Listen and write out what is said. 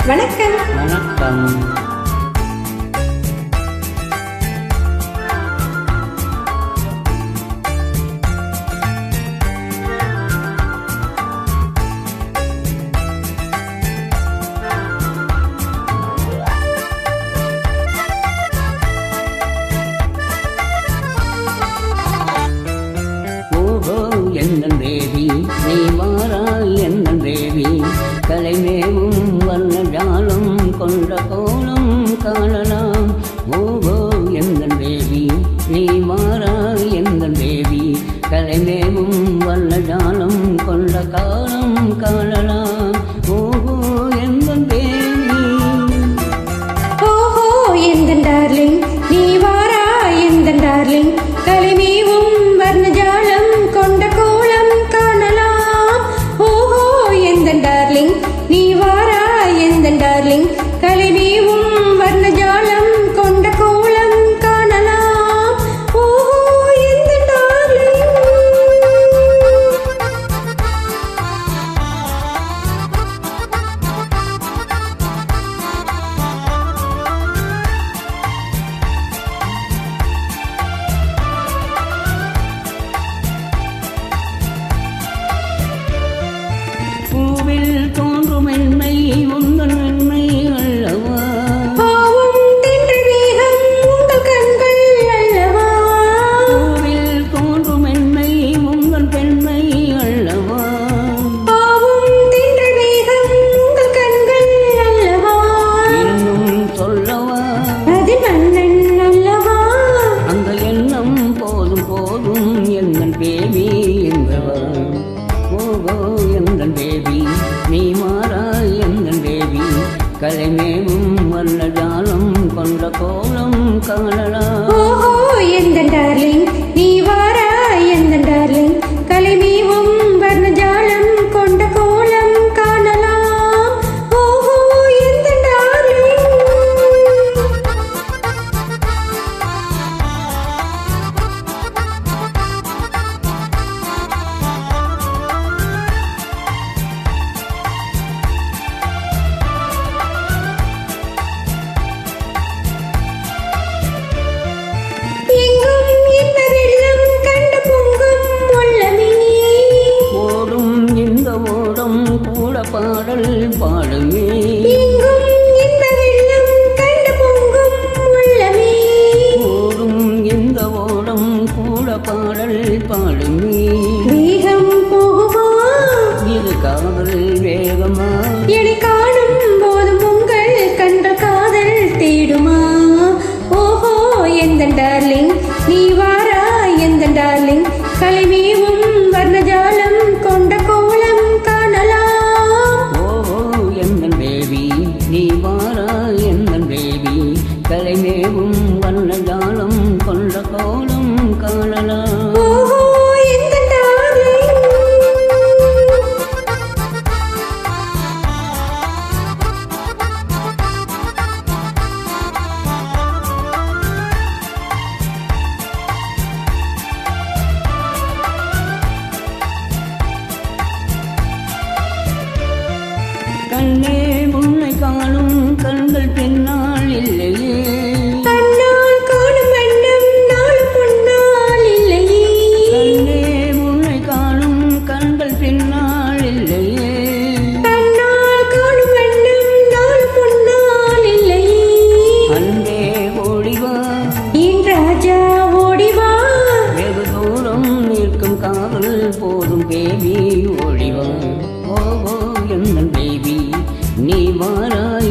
வணக்கம். வணக்கம். எந்தன் தேவி நீ வாராய் எந்தன் தேவி கலைமேவும் வர்ண ஜாலம் கொண்ட கோலம் காணலாம். ஓகோ எந்தன் தேவி நீ வாராய் எந்தன் தேவி கலைமேவும் வர்ண ஜாலம் கொண்ட காலம் காணலாம். ஓகோ எந்தன் தேவி, ஓஹோ எந்தன் டார்லிங் நீ வாராய் எந்தன் டார்லிங் கலைமேவும் வர்ண ஜாலம் கொண்ட கோலம் காணலாம். ஓஹோ எந்தன் டார்லிங் நீ வாராய் எந்தன் டார்லிங் கலைமேவும் வர்ண ஜாலம் கொண்ட கோலம் காணலாம். ஓஹோ எந்தன் டார்லிங். பூவில் தோன்றும் எண்ணெய் உந்தன் எண்ணெய் அல்லவா, பாவம் தென்றல் மேகம் உங்கள் கண்கள் அல்லவா, பூவில் தோன்றும் எண்ணெய் உந்தன் பெண்ணை அல்லவா, பாவம் தென்றல் மேகம் உங்கள் கண்கள் அல்லவா, இன்னும் சொல்லவா அது மன்னன் அல்லவா. அந்த எண்ணம் போதும் போதும் எந்தன் பேபி என்றவா. ஓகோ எந்தன் பேபி நீ மாறாய் எந்தன் பேபி கலைமேவும் வல்ல ஜாலம் கொண்ட கோலம் காணலாம். ஓஹோ எந்தன் டார்லிங் நீ வாராய் எந்தன் டார்லிங் கலைமேவும் வர்ண ஜாலம் கொண்ட கோலம் காணலாம். ஓஹோ எந்தன் டார்லிங். எங்கும் என்ன வெள்ளம் கண்டு பொங்கும் உள்ளமே, ஓடும் இந்த ஓடம் கூட பாடல் பாடுமே, எங்கும் என்ன வெள்ளம் கண்டு பொங்கும் உள்ளமே, ஓடும் இந்த ஓடம் கூட பாடல் பாடுமே. வேகம் போகுமா இது காதல் வேகமா, என்னை காணும் போதும் உங்கள் கண்கள் காதல் தேடுமா. ஓஹோ எந்தன் டார்லிங் நீ வாராய் எந்தன் டார்லிங் கலைமேவும் வர்ண ஜாலம் கொண்ட கோலம் காணலாம். ஓஹோ எந்தன் பேபி நீ வாராய் எந்தன் பேபி கலைமேவும் வண்ண ஜாலம் கொண்ட கோலம் காணலாம். ஓஹோ எந்தன் டார்லிங். கண்ணே உன்னை காணும் கண்கள் பின்னால் இல்லையே, கண்ணால் காணும் வண்ணம் நாளும் முன்னால் இல்லையே, கண்ணே உன்னை காணும் கண்கள் பின்னால் இல்லையே, கண்ணால் காணும் வண்ணம் நாளும் முன்னால் இல்லையே. அன்பே ஓடிவா என் ராஜா ஓடிவா, வெகு தூரம் நிற்கும் காவல் போதும் பேபி ஓடிவா. ஓஹோ எந்தன் பேபி நீ வாராய்